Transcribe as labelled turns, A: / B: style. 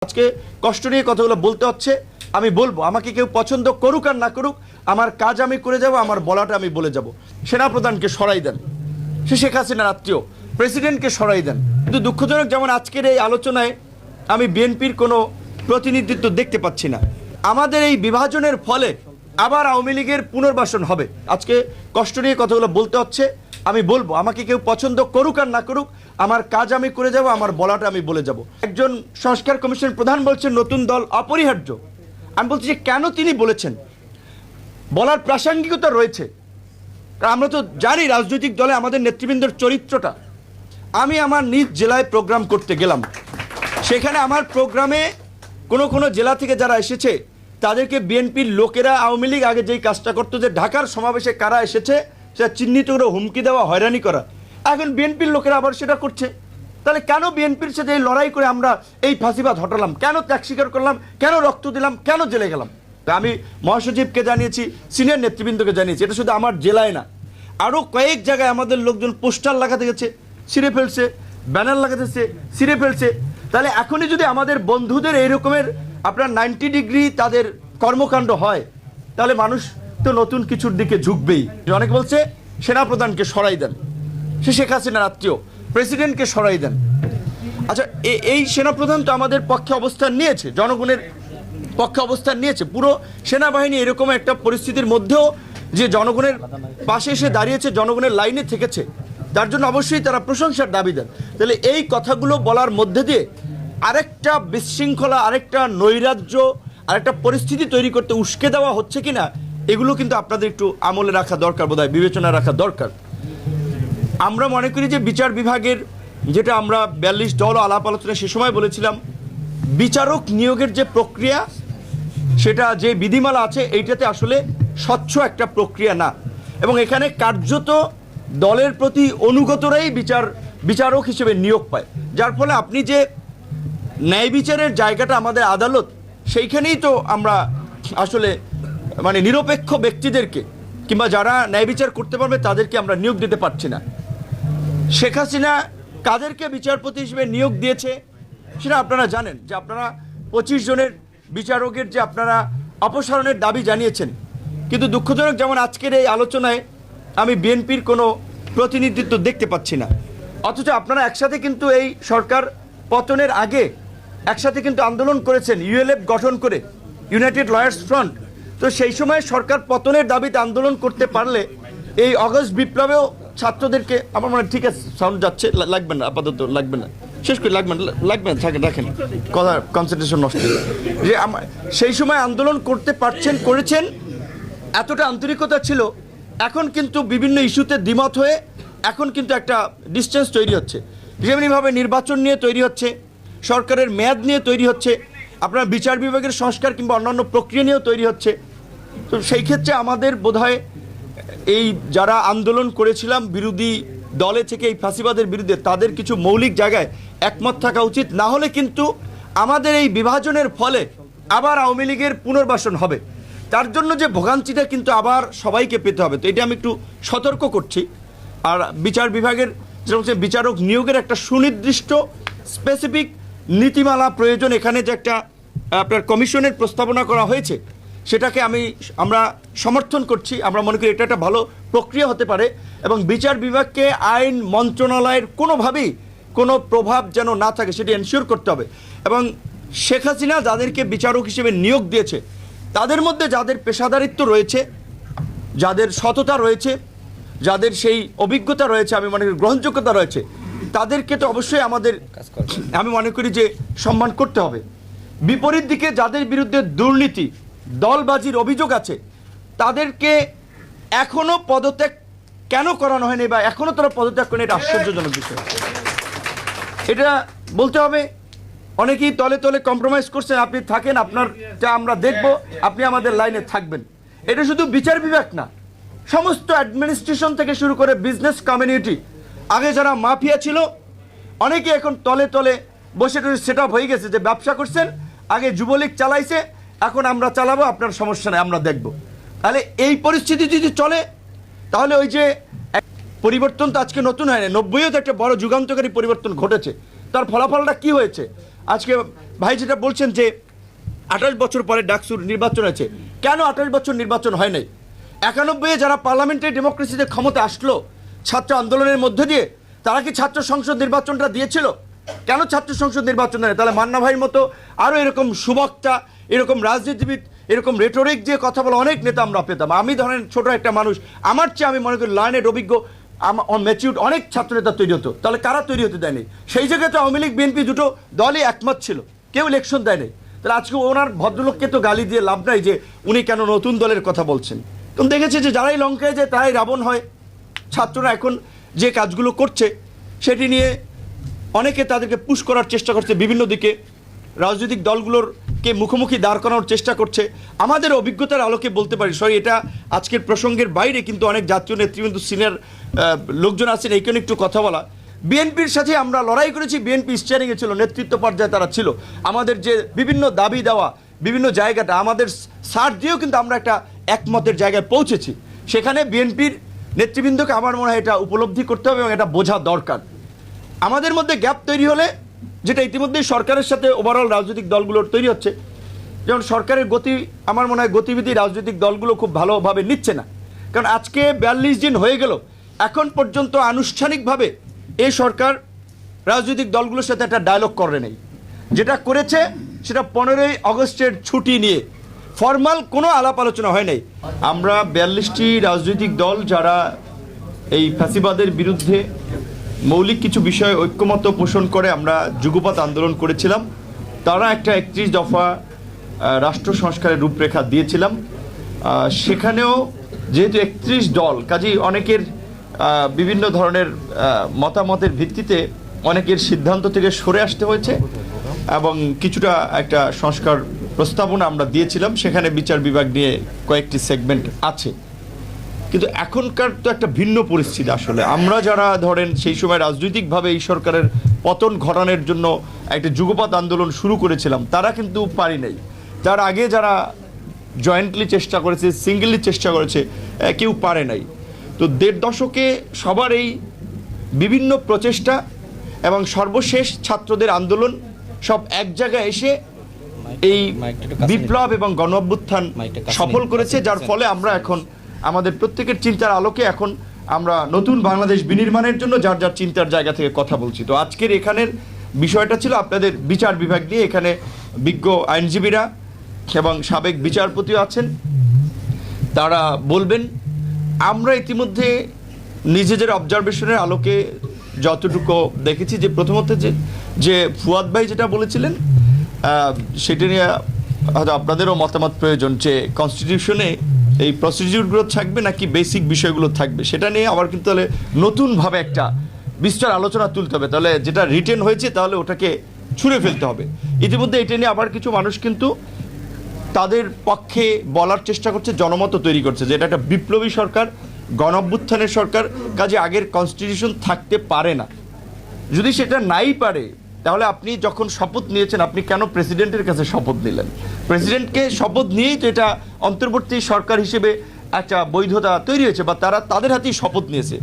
A: আজকে কষ্ট নিয়ে কথাগুলো বলতে হচ্ছে, আমি বলবো। আমাকে কেউ পছন্দ করুক আর না করুক, আমার কাজ আমি করে যাব, আমার বলাটা আমি বলে যাব। সেনাপ্রধানকে সরাই দেন, সে শেখ হাসিনার আত্মীয়, প্রেসিডেন্টকে সরাই দেন। কিন্তু দুঃখজনক, যেমন আজকের এই আলোচনায় আমি বিএনপির কোনো প্রতিনিধিত্ব দেখতে পাচ্ছি না। আমাদের এই বিভাজনের ফলে আবার আওয়ামী লীগের পুনর্বাসন হবে। আজকে কষ্ট নিয়ে কথাগুলো বলতে হচ্ছে, আমি বলবো। আমাকে কেউ পছন্দ করুক আর না করুক, আমার কাজ আমি করে যাব, আমার বলাটা আমি বলে যাব। একজন সংস্কার কমিশন প্রধান বলছেন নতুন দল অপরিহার্য। আমি বলছি যে কেন তিনি বলেছেন, বলার প্রাসঙ্গিকতা রয়েছে। কারণ আমরা তো জানি রাজনৈতিক দলে আমাদের নেতৃবৃন্দের চরিত্রটা। আমি আমার নিজ জেলায় প্রোগ্রাম করতে গেলাম, সেখানে আমার প্রোগ্রামে কোনো জেলা থেকে যারা এসেছে তাদেরকে বিএনপির লোকেরা, আওয়ামী লীগ আগে যেই কাজটা করতো যে ঢাকার সমাবেশে কারা এসেছে সেটা চিহ্নিত করে হুমকি দেওয়া, হয়রানি করা, এখন বিএনপির লোকেরা আবার সেটা করছে। তাহলে কেন বিএনপির সাথে এই লড়াই করে আমরা এই ফাঁসিবাদ হটালাম, কেন ত্যাগ স্বীকার করলাম, কেন রক্ত দিলাম, কেন জেলে গেলাম? আমি মহাসচিবকে জানিয়েছি, সিনিয়র নেতৃবৃন্দকে জানিয়েছি। এটা শুধু আমার জেলায় না, আরও কয়েক জায়গায় আমাদের লোকজন পোস্টার লাগাতে গেছে, ছিঁড়ে ফেলছে, ব্যানার লাগাতেছে, ছিঁড়ে ফেলছে। তাহলে এখনই যদি আমাদের বন্ধুদের এই রকমের আপনার 90 ডিগ্রি তাদের কর্মকাণ্ড হয়, তাহলে মানুষ তো নতুন কিছুর দিকে ঝুঁকবেই। অনেক বলছে সেনাপ্রধানকে সরাই দেন, সে শেখ হাসিনার আত্মীয়, প্রেসিডেন্টকে সরাই দেন। আচ্ছা, এই সেনাপ্রধান তো আমাদের পক্ষে অবস্থান নিয়েছে, জনগণের পক্ষে অবস্থান নিয়েছে। পুরো সেনাবাহিনী এরকম একটা পরিস্থিতির মধ্যেও যে জনগণের পাশে এসে দাঁড়িয়েছে, জনগণের লাইনে থেকেছে, তার জন্য অবশ্যই তারা প্রশংসার দাবি দেন। তাহলে এই কথাগুলো বলার মধ্যে দিয়ে আরেকটা বিশৃঙ্খলা, আরেকটা নৈরাজ্য, আরেকটা পরিস্থিতি তৈরি করতে উস্কে দেওয়া হচ্ছে কিনা, এগুলো কিন্তু আপনাদের একটু আমলে রাখা দরকার, বোধহয় বিবেচনা রাখা দরকার। আমরা মনে করি যে বিচার বিভাগের, যেটা আমরা 42 দল আলাপ আলোচনা সে সময় বলেছিলাম, বিচারক নিয়োগের যে প্রক্রিয়া, সেটা যে বিধিমালা আছে এইটাতে আসলে স্বচ্ছ একটা প্রক্রিয়া না, এবং এখানে কার্যত দলের প্রতি অনুগতরাই বিচারক হিসেবে নিয়োগ পায়। যার ফলে আপনি যে ন্যায় বিচারের জায়গাটা আমাদের আদালত, সেইখানেই তো আমরা আসলে মানে নিরপেক্ষ ব্যক্তিদেরকে কিংবা যারা ন্যায় বিচার করতে পারবে তাদেরকে আমরা নিয়োগ দিতে পারছি না। শেখ হাসিনা কাদেরকে বিচারপতি হিসেবে নিয়োগ দিয়েছে সেটা আপনারা জানেন, যে আপনারা 25 জনের বিচারকের যে আপনারা অপসারণের দাবি জানিয়েছেন। কিন্তু দুঃখজনক, যেমন আজকের এই আলোচনায় আমি বিএনপির কোনো প্রতিনিধিত্ব দেখতে পাচ্ছি না। অথচ আপনারা একসাথে কিন্তু এই সরকার পতনের আগে একসাথে কিন্তু আন্দোলন করেছেন, ইউএলএফ গঠন করে, ইউনাইটেড লয়ার্স ফ্রন্ট। তো সেই সময় সরকার পতনের দাবিতে আন্দোলন করতে পারলে এই অগস্ট বিপ্লবেও ছাত্রদেরকে, আমার মনে হয় ঠিক আছে, সাউন্ড যাচ্ছে, লাগবে না, আপাতত লাগবে না, শেষ করে লাগবে না, থাকেন, রাখেন, কথা কনসেন্ট্রেশন নষ্ট। যে সেই সময় আন্দোলন করতে পারছেন, করেছেন, এতটা আন্তরিকতা ছিল। এখন কিন্তু বিভিন্ন ইস্যুতে দ্বিমত হয়ে এখন কিন্তু একটা ডিস্টেন্স তৈরি হচ্ছে। যেমনিভাবে নির্বাচন নিয়ে তৈরি হচ্ছে, সরকারের মেয়াদ নিয়ে তৈরি হচ্ছে, আপনার বিচার বিভাগের সংস্কার কিংবা অন্যান্য প্রক্রিয়া নিয়েও তৈরি হচ্ছে। তো সেই ক্ষেত্রে আমাদের বোধহয় এই যারা আন্দোলন করেছিলাম বিরোধী দলে থেকে এই ফাঁসিবাদের বিরুদ্ধে, তাদের কিছু মৌলিক জায়গায় একমত থাকা উচিত। না হলে কিন্তু আমাদের এই বিভাজনের ফলে আবার আওয়ামী লীগের পুনর্বাসন হবে। তার জন্য যে ভোগান্তিটা কিন্তু আবার সবাইকে পেতে হবে। তো এটা আমি একটু সতর্ক করছি। আর বিচার বিভাগের যেরকম বিচারক নিয়োগের একটা সুনির্দিষ্ট স্পেসিফিক নীতিমালা প্রয়োজন। এখানে যে একটা আপনার কমিশনের প্রস্তাবনা করা হয়েছে, সেটাকে আমরা সমর্থন করছি। আমরা মনে করি এটা একটা ভালো প্রক্রিয়া হতে পারে, এবং বিচার বিভাগকে আইন মন্ত্রণালয়ের কোনোভাবেই কোনো প্রভাব যেন না থাকে সেটি এনশিওর করতে হবে। এবং শেখ হাসিনা যাদেরকে বিচারক হিসেবে নিয়োগ দিয়েছে, তাদের মধ্যে যাদের পেশাদারিত্ব রয়েছে, যাদের সততা রয়েছে, যাদের সেই অভিজ্ঞতা রয়েছে, আমি মনে করি গ্রহণযোগ্যতা রয়েছে, তাদেরকে তো অবশ্যই আমাদের, আমি মনে করি যে সম্মান করতে হবে। বিপরীত দিকে যাদের বিরুদ্ধে দুর্নীতি, দলবাজির অভিযোগ আছে, তাদেরকে এখনো পদত্যাগ কেন করানো হয়নি, বা এখনো তারা পদত্যাগ করেনি, এটা আশ্চর্যজনক বিষয়। এটা বলতে হবে। অনেকেই তলে তলে কম্প্রোমাইজ করছেন, আপনি থাকেন, আপনারটা আমরা দেখব, আপনি আমাদের লাইনে থাকবেন। এটা শুধু বিচার বিভাগ না, সমস্ত অ্যাডমিনিস্ট্রেশন থেকে শুরু করে বিজনেস কমিউনিটি, আগে যারা মাফিয়া ছিল অনেকে এখন তলে তলে বসে সেট আপ হয়ে গেছে যে ব্যবসা করছেন, আগে যুবলীগ চালাইছে, এখন আমরা চালাবো, আপনার সমস্যা নেই, আমরা দেখব। তাহলে এই পরিস্থিতি যদি চলে, তাহলে ওই যে পরিবর্তন তো আজকে নতুন হয় না, 90-এও তো একটা বড় যুগান্তকারী পরিবর্তন ঘটেছে। তার ফলাফলটা কি হয়েছে? আজকে ভাই যেটা বলছেন যে 28 বছর পরে ডাকসুর নির্বাচন আছে, কেন 28 বছর নির্বাচন হয় নাই? 91 যারা পার্লামেন্টারি ডেমোক্রেসিতে ক্ষমতা আসলো ছাত্র আন্দোলনের মধ্যে দিয়ে, তারা কি ছাত্র সংসদ নির্বাচনটা দিয়েছিল? কেন ছাত্র সংসদ নির্বাচন নেয়? তাহলে মান্না ভাইয়ের মতো আরও এরকম সুবক্তা, এরকম রাজনীতিবিদ, এরকম রেটরিক দিয়ে কথা বলা অনেক নেতা আমরা পেতাম। আমি ধরেন ছোট একটা মানুষ, আমার চেয়ে আমি মনে করি লার্নেড, অভিজ্ঞ, ম্যাচিউরড অনেক ছাত্রনেতা তৈরি হতো। তাহলে কারা তৈরি হতে দেয়নি? সেই জায়গায় তো আওয়ামী লীগ বিএনপি দুটো দলই একমত ছিল, কেউ ইলেকশন দেয়নি। তাহলে আজকে ওনার ভদ্রলোককে তো গালি দিয়ে লাভ নাই যে উনি কেন নতুন দলের কথা বলছেন। তুমি দেখেছে যে যারাই লঙ্কায় যায় তারাই রাবণ হয়। ছাত্ররা এখন যে কাজগুলো করছে সেটি নিয়ে অনেকে তাদেরকে পুশ করার চেষ্টা করছে, বিভিন্ন দিকে রাজনৈতিক দলগুলোরকে মুখোমুখি দাঁড় করানোর চেষ্টা করছে। আমাদের অভিজ্ঞতার আলোকে বলতে পারি, সরি এটা আজকের প্রসঙ্গের বাইরে, কিন্তু অনেক জাতীয় নেতৃবৃন্দ সিনিয়র লোকজন আছেন, এইখানে একটু কথা বলা। বিএনপির সাথে আমরা লড়াই করেছি, বিএনপি স্টিয়ারিংয়ে ছিল, নেতৃত্ব পর্যায়ে তারা ছিল। আমাদের যে বিভিন্ন দাবি দেওয়া, বিভিন্ন জায়গাটা আমাদের সার দিয়েও কিন্তু আমরা একটা একমতের জায়গায় পৌঁছেছি। সেখানে বিএনপির নেতৃবৃন্দকে আমার মনে হয় এটা উপলব্ধি করতে হবে এবং এটা বোঝা দরকার। আমাদের মধ্যে গ্যাপ তৈরি হলে, যেটা ইতিমধ্যেই সরকারের সাথে ওভারঅল রাজনৈতিক দলগুলোর তৈরি হচ্ছে, যেমন সরকারের গতি, আমার মনে হয় গতিবিধি রাজনৈতিক দলগুলো খুব ভালোভাবে নিচ্ছে না। কারণ আজকে 42 দিন হয়ে গেল, এখন পর্যন্ত আনুষ্ঠানিকভাবে এই সরকার রাজনৈতিক দলগুলোর সাথে একটা ডায়লগ করে নেই। যেটা করেছে সেটা 15ই আগস্টের ছুটি নিয়ে ফর্মাল কোনো আলাপ আলোচনা হয় নাই। আমরা 42টি রাজনৈতিক দল যারা এই ফ্যাসিবাদের বিরুদ্ধে মৌলিক কিছু বিষয়ে ঐক্যমত্য পোষণ করে আমরা যুগপৎ আন্দোলন করেছিলাম, তারা একটা 31 দফা রাষ্ট্র সংস্কারের রূপরেখা দিয়েছিলাম। সেখানেও যেহেতু 31 দল, কাজেই অনেকের বিভিন্ন ধরনের মতামতের ভিত্তিতে অনেকের সিদ্ধান্ত থেকে সরে আসতে হয়েছে এবং কিছুটা একটা সংস্কার প্রস্তাবনা আমরা দিয়েছিলাম। সেখানে বিচার বিভাগ নিয়ে কয়েকটি সেগমেন্ট আছে, কিন্তু এখনকার তো একটা ভিন্ন পরিস্থিতি। আসলে আমরা যারা ধরেন সেই সময় রাজনৈতিকভাবে এই সরকারের পতন ঘটানোর জন্য একটা যুগপৎ আন্দোলন শুরু করেছিলাম, তারা কিন্তু পারি নাই। তার আগে যারা জয়েন্টলি চেষ্টা করেছে, সিঙ্গেললি চেষ্টা করেছে, কেউ পারে নাই। তো 1.5 দশকে সবার এই বিভিন্ন প্রচেষ্টা এবং সর্বশেষ ছাত্রদের আন্দোলন সব এক জায়গায় এসে এই বিপ্লব এবং গণ অভ্যুত্থান সফল করেছে, যার ফলে আমরা এখন আমাদের প্রত্যেকের চিন্তার আলোকে এখন আমরা নতুন বাংলাদেশ বিনির্মাণের জন্য যার যার চিন্তার জায়গা থেকে কথা বলছি। তো আজকের এখানের বিষয়টা ছিল আপনাদের বিচার বিভাগ নিয়ে। এখানে বিজ্ঞ আইনজীবীরা এবং সাবেক বিচারপতিও আছেন, তারা বলবেন। আমরা ইতিমধ্যে নিজেদের অবজারভেশনের আলোকে যতটুকু দেখেছি, যে প্রথমত যে ফুয়াদ ভাই যেটা বলেছিলেন সেটা নিয়ে হয়তো আপনাদেরও মতামত প্রয়োজন, যে কনস্টিটিউশনে এই প্রসিডিউরগুলো থাকবে নাকি বেসিক বিষয়গুলো থাকবে, সেটা নিয়ে আবার কিন্তু তাহলে নতুনভাবে একটা বিস্তর আলোচনা তুলতে হবে। তাহলে যেটা রিটেন হয়েছে তাহলে ওটাকে ছুঁড়ে ফেলতে হবে। ইতিমধ্যে এটা নিয়ে আবার কিছু মানুষ কিন্তু তাদের পক্ষে বলার চেষ্টা করছে, জনমত তৈরি করছে যে এটা একটা বিপ্লবী সরকার, গণ অভ্যুত্থানের সরকার, কাজে আগের কনস্টিটিউশন থাকতে পারে না। যদি সেটা নাই পারে, তাহলে আপনি যখন শপথ নিয়েছেন, আপনি কেন প্রেসিডেন্টের কাছে শপথ নিলেন? প্রেসিডেন্টকে শপথ নিয়েই তো এটা অন্তর্বর্তী সরকার হিসেবে একটা বৈধতা তৈরি হয়েছে, বা তারা তাদের হাতেই শপথ নিয়েছে।